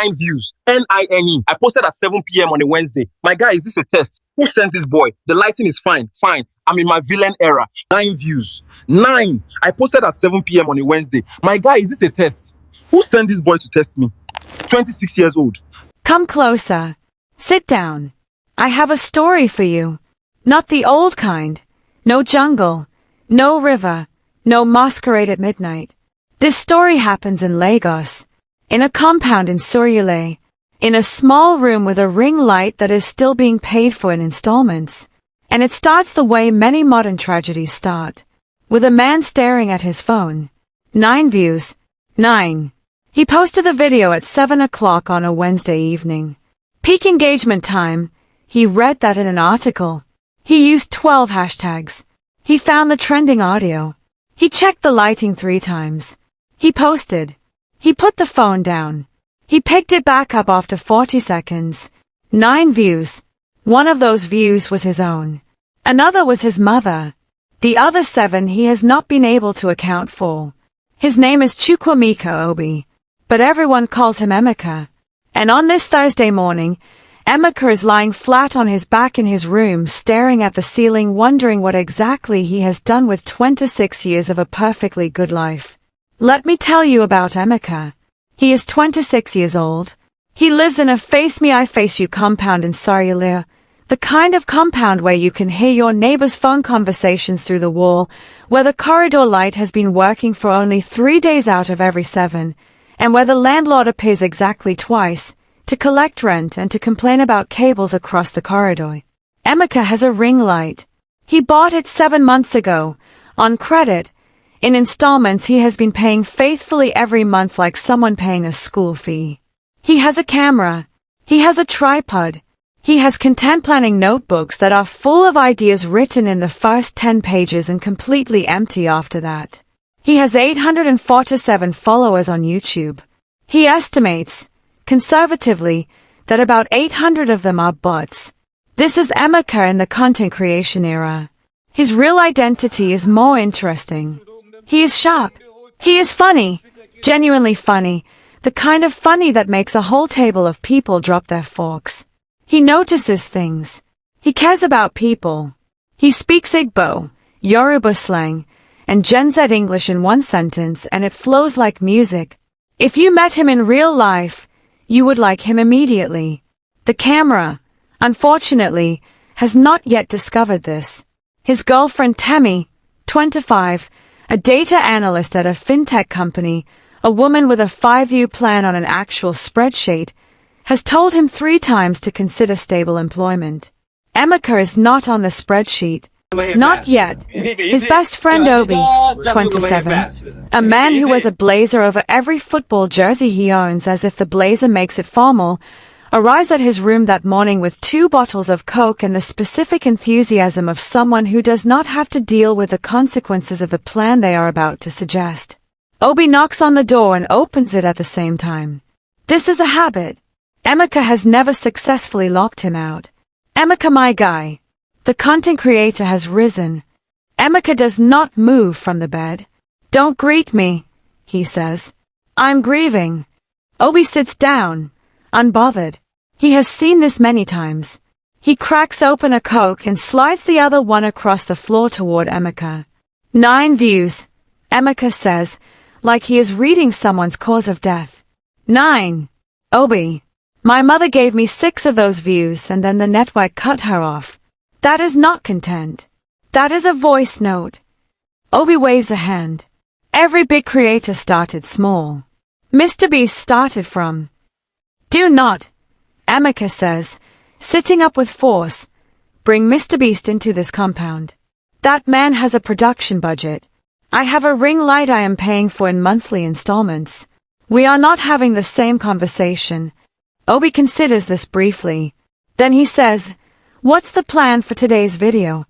9 views. NINE. I posted at 7 p.m. on a Wednesday. My guy, is this a test? Who sent this boy? The lighting is fine. Fine. I'm in my villain era. 9 views. 9. I posted at 7 p.m. on a Wednesday. My guy, is this a test? Who sent this boy to test me? 26 years old. Come closer. Sit down. I have a story for you. Not the old kind. No jungle. No river. No masquerade at midnight. This story happens in Lagos. In a compound in Surulere. In a small room with a ring light that is still being paid for in installments. And it starts the way many modern tragedies start. With a man staring at his phone. 9 views. 9. He posted the video at 7 o'clock on a Wednesday evening. Peak engagement time. He read that in an article. He used 12 hashtags. He found the trending audio. He checked the lighting 3 times. He posted. He put the phone down. He picked it back up after 40 seconds. 9 views. One of those views was his own. Another was his mother. The other 7 he has not been able to account for. His name is Chukwuemeka Obi, but everyone calls him Emeka. And on this Thursday morning, Emeka is lying flat on his back in his room, staring at the ceiling, wondering what exactly he has done with 26 years of a perfectly good life. Let me tell you about Emeka. He is 26 years old. He lives in a face-me-I-face-you compound in Surulere, the kind of compound where you can hear your neighbor's phone conversations through the wall, where the corridor light has been working for only 3 days out of every 7, and where the landlord appears exactly twice, to collect rent and to complain about cables across the corridor. Emeka has a ring light. He bought it 7 months ago, on credit. In installments he has been paying faithfully every month like someone paying a school fee. He has a camera. He has a tripod. He has content planning notebooks that are full of ideas written in the first 10 pages and completely empty after that. He has 847 followers on YouTube. He estimates, conservatively, that about 800 of them are bots. This is Emeka in the content creation era. His real identity is more interesting. He is sharp. He is funny. Genuinely funny. The kind of funny that makes a whole table of people drop their forks. He notices things. He cares about people. He speaks Igbo, Yoruba slang, and Gen Z English in one sentence, and it flows like music. If you met him in real life, you would like him immediately. The camera, unfortunately, has not yet discovered this. His girlfriend Temi, 25, a data analyst at a fintech company, a woman with a 5-year plan on an actual spreadsheet, has told him 3 times to consider stable employment. Emeka is not on the spreadsheet. Not yet. His best friend Obi, 27, a man who wears a blazer over every football jersey he owns as if the blazer makes it formal, arrives at his room that morning with 2 bottles of Coke and the specific enthusiasm of someone who does not have to deal with the consequences of the plan they are about to suggest. Obi knocks on the door and opens it at the same time. This is a habit. Emeka has never successfully locked him out. Emeka, my guy. The content creator has risen. Emeka does not move from the bed. Don't greet me, he says. I'm grieving. Obi sits down, unbothered. He has seen this many times. He cracks open a Coke and slides the other one across the floor toward Emeka. 9 views, Emeka says, like he is reading someone's cause of death. 9. Obi. My mother gave me 6 of those views and then the network cut her off. That is not content. That is a voice note. Obi waves a hand. Every big creator started small. Mr. Beast started from. Do not, Emeka says, sitting up with force, bring Mr. Beast into this compound. That man has a production budget. I have a ring light I am paying for in monthly installments. We are not having the same conversation. Obi considers this briefly. Then he says, what's the plan for today's video?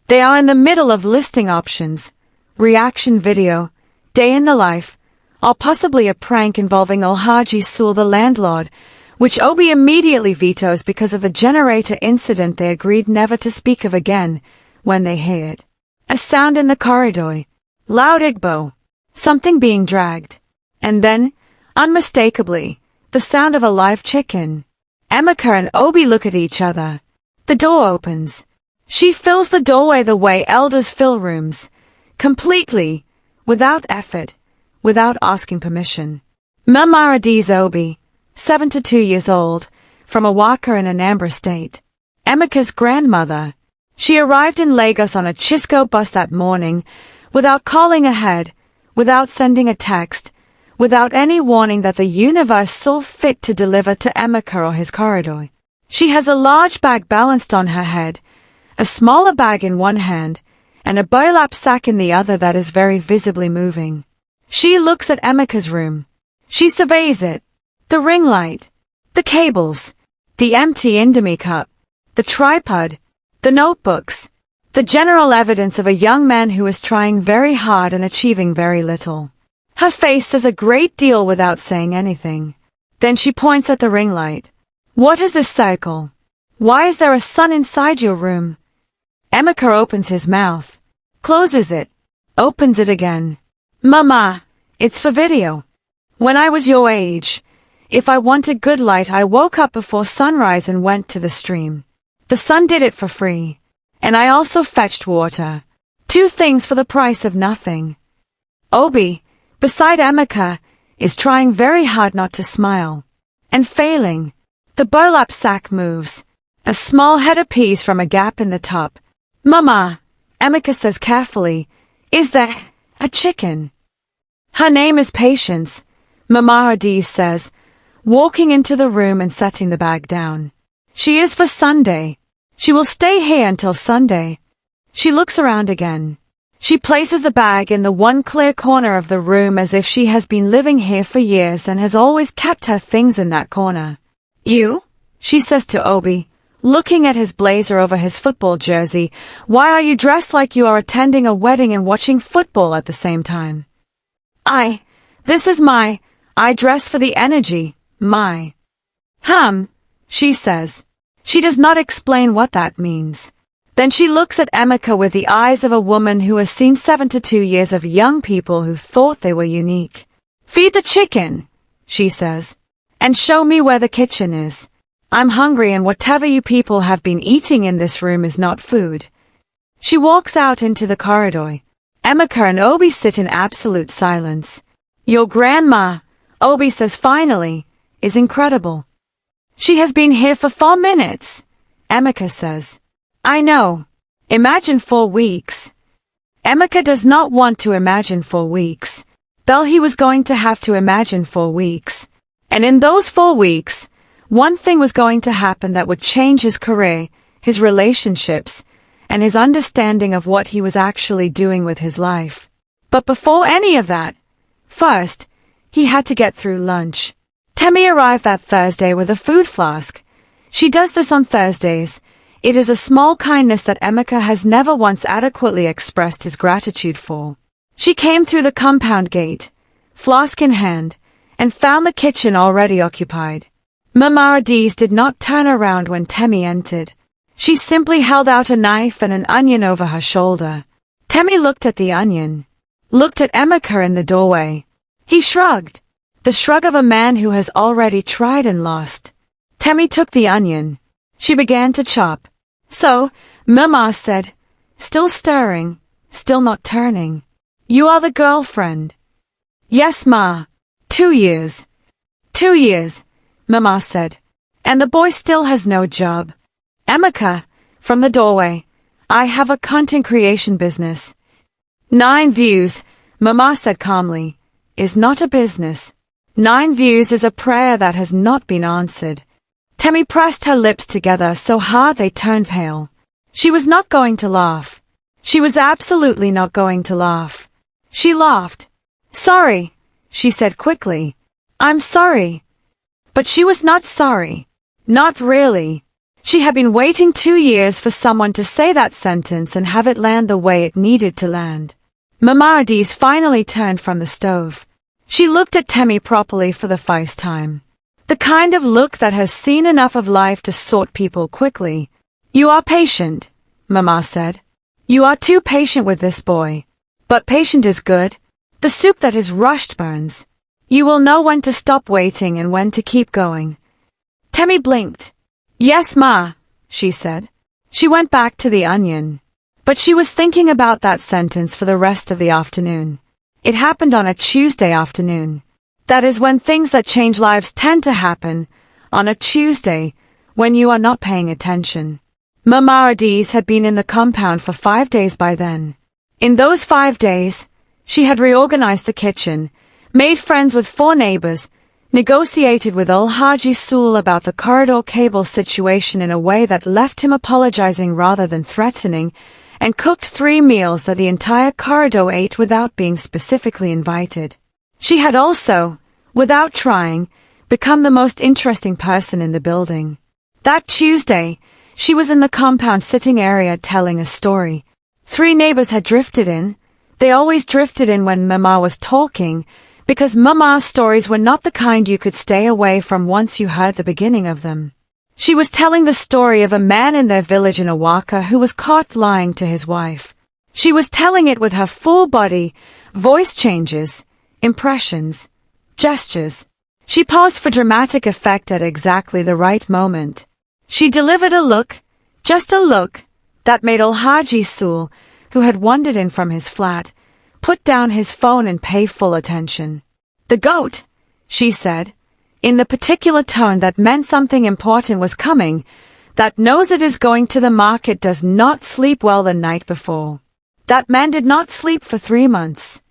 They are in the middle of listing options. Reaction video, day in the life, or possibly a prank involving Alhaji Sul the landlord, which Obi immediately vetoes because of the generator incident they agreed never to speak of again when they hear it. A sound in the corridor. Loud Igbo. Something being dragged. And then, unmistakably, the sound of a live chicken. Emeka and Obi look at each other. The door opens. She fills the doorway the way elders fill rooms. Completely. Without effort. Without asking permission. Mama Adaeze Obi, 72 years old, from Awka in Anambra State. Emeka's grandmother. She arrived in Lagos on a Chisco bus that morning, without calling ahead, without sending a text, without any warning that the universe saw fit to deliver to Emeka or his corridor. She has a large bag balanced on her head, a smaller bag in one hand, and a burlap sack in the other that is very visibly moving. She looks at Emeka's room. She surveys it. The ring light, the cables, the empty Indomie cup, the tripod, the notebooks, the general evidence of a young man who is trying very hard and achieving very little. Her face says a great deal without saying anything. Then she points at the ring light. What is this circle? Why is there a sun inside your room? Emeka opens his mouth, closes it, opens it again. Mama, it's for video. When I was your age, if I wanted good light, I woke up before sunrise and went to the stream. The sun did it for free. And I also fetched water. 2 things for the price of nothing. Obi, beside Emeka, is trying very hard not to smile. And failing. The burlap sack moves. A small head appears from a gap in the top. Mama, Emeka says carefully, is there a chicken? Her name is Patience, Mama Adaeze says, walking into the room and setting the bag down. She is for Sunday. She will stay here until Sunday. She looks around again. She places the bag in the one clear corner of the room as if she has been living here for years and has always kept her things in that corner. You? She says to Obi, looking at his blazer over his football jersey. Why are you dressed like you are attending a wedding and watching football at the same time? This is I dress for the energy, she says. She does not explain what that means. Then she looks at Emeka with the eyes of a woman who has seen 72 years of young people who thought they were unique. Feed the chicken, she says, and show me where the kitchen is. I'm hungry and whatever you people have been eating in this room is not food. She walks out into the corridor. Emeka and Obi sit in absolute silence. Your grandma, Obi says finally, is incredible. She has been here for 4 minutes, Emeka says. I know. Imagine 4 weeks. Emeka does not want to imagine 4 weeks. Though he was going to have to imagine 4 weeks. And in those 4 weeks, one thing was going to happen that would change his career, his relationships, and his understanding of what he was actually doing with his life. But before any of that, first, he had to get through lunch. Temi arrived that Thursday with a food flask. She does this on Thursdays. It is a small kindness that Emeka has never once adequately expressed his gratitude for. She came through the compound gate, flask in hand, and found the kitchen already occupied. Mama Adaeze did not turn around when Temi entered. She simply held out a knife and an onion over her shoulder. Temi looked at the onion, looked at Emeka in the doorway. He shrugged, the shrug of a man who has already tried and lost. Temi took the onion. She began to chop. So, Mama said, still stirring, still not turning. You are the girlfriend. Yes, Ma. 2 years. 2 years, Mama said. And the boy still has no job. Emeka, from the doorway. I have a content creation business. 9 views, Mama said calmly, is not a business. 9 views is a prayer that has not been answered. Temi pressed her lips together so hard they turned pale. She was not going to laugh. She was absolutely not going to laugh. She laughed. Sorry, she said quickly. I'm sorry. But she was not sorry. Not really. She had been waiting 2 years for someone to say that sentence and have it land the way it needed to land. Mama Adaeze finally turned from the stove. She looked at Temi properly for the first time. The kind of look that has seen enough of life to sort people quickly. You are patient, Mama said. You are too patient with this boy. But patient is good. The soup that is rushed burns. You will know when to stop waiting and when to keep going. Temmie blinked. Yes, Ma, she said. She went back to the onion. But she was thinking about that sentence for the rest of the afternoon. It happened on a Tuesday afternoon. That is when things that change lives tend to happen, on a Tuesday, when you are not paying attention. Mama Adaeze had been in the compound for 5 days by then. In those 5 days, she had reorganized the kitchen, made friends with 4 neighbors, negotiated with Haji Sool about the corridor cable situation in a way that left him apologizing rather than threatening, and cooked 3 meals that the entire corridor ate without being specifically invited. She had also, without trying, become the most interesting person in the building. That Tuesday, she was in the compound sitting area telling a story. 3 neighbors had drifted in. They always drifted in when Mama was talking, because Mama's stories were not the kind you could stay away from once you heard the beginning of them. She was telling the story of a man in their village in Awka who was caught lying to his wife. She was telling it with her full body, voice changes, impressions, gestures. She paused for dramatic effect at exactly the right moment. She delivered a look, just a look, that made Haji Sool, who had wandered in from his flat, put down his phone and pay full attention. The goat, she said, in the particular tone that meant something important was coming, that knows it is going to the market does not sleep well the night before. That man did not sleep for 3 months.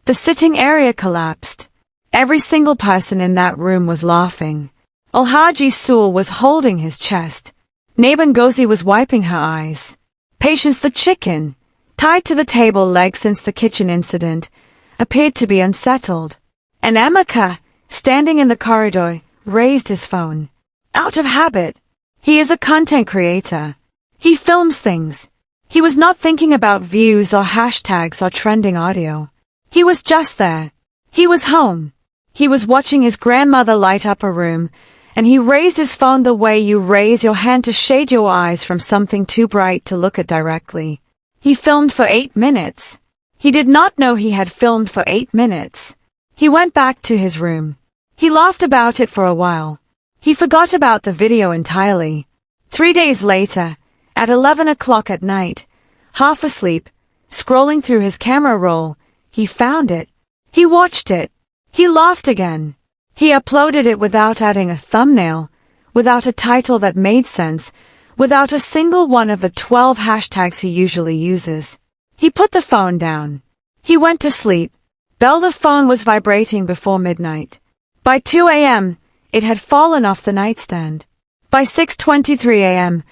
The sitting area collapsed. Every single person in that room was laughing. Haji Sool was holding his chest. Neighbor Ngozi was wiping her eyes. Patience the chicken, tied to the table leg since the kitchen incident, appeared to be unsettled. And Emeka, standing in the corridor, raised his phone. Out of habit. He is a content creator. He films things. He was not thinking about views or hashtags or trending audio. He was just there. He was home. He was watching his grandmother light up a room, and he raised his phone the way you raise your hand to shade your eyes from something too bright to look at directly. He filmed for 8 minutes. He did not know he had filmed for 8 minutes. He went back to his room. He laughed about it for a while. He forgot about the video entirely. 3 days later, at 11 o'clock at night, half asleep, scrolling through his camera roll, he found it. He watched it. He laughed again. He uploaded it without adding a thumbnail, without a title that made sense, without a single one of the 12 hashtags he usually uses. He put the phone down. He went to sleep. Bell the phone was vibrating before midnight. By 2 a.m., it had fallen off the nightstand. By 6:23 a.m.,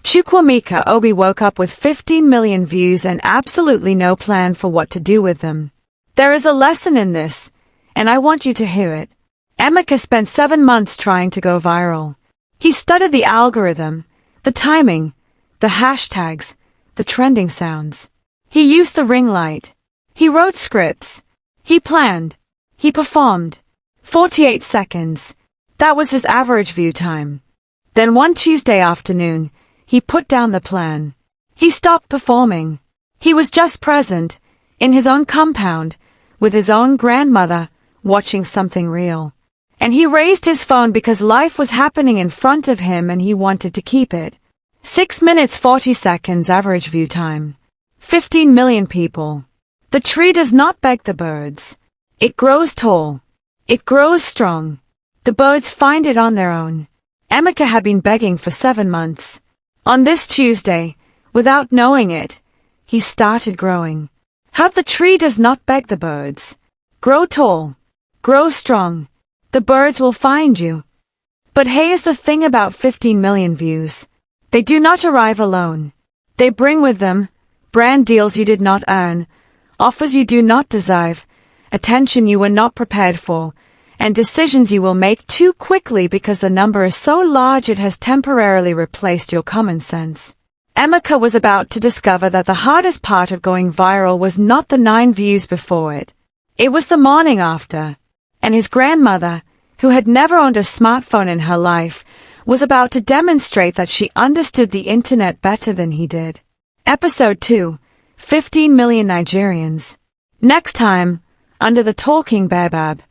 Chukwuemeka Obi woke up with 15 million views and absolutely no plan for what to do with them. There is a lesson in this, and I want you to hear it. Emeka spent 7 months trying to go viral. He studied the algorithm, the timing, the hashtags, the trending sounds. He used the ring light. He wrote scripts. He planned. He performed. 48 seconds. That was his average view time. Then one Tuesday afternoon, he put down the plan. He stopped performing. He was just present, in his own compound, with his own grandmother, watching something real. And he raised his phone because life was happening in front of him and he wanted to keep it. 6 minutes 40 seconds average view time. 15 million people. The tree does not beg the birds. It grows tall. It grows strong. The birds find it on their own. Emeka had been begging for 7 months. On this Tuesday, without knowing it, he started growing. How the tree does not beg the birds. Grow tall. Grow strong. The birds will find you. But here's the thing about 15 million views. They do not arrive alone. They bring with them brand deals you did not earn, offers you do not deserve, attention you were not prepared for, and decisions you will make too quickly because the number is so large it has temporarily replaced your common sense. Emeka was about to discover that the hardest part of going viral was not the 9 views before it. It was the morning after. And his grandmother, who had never owned a smartphone in her life, was about to demonstrate that she understood the internet better than he did. Episode 2, 15 million Nigerians. Next time, under the talking Baobab.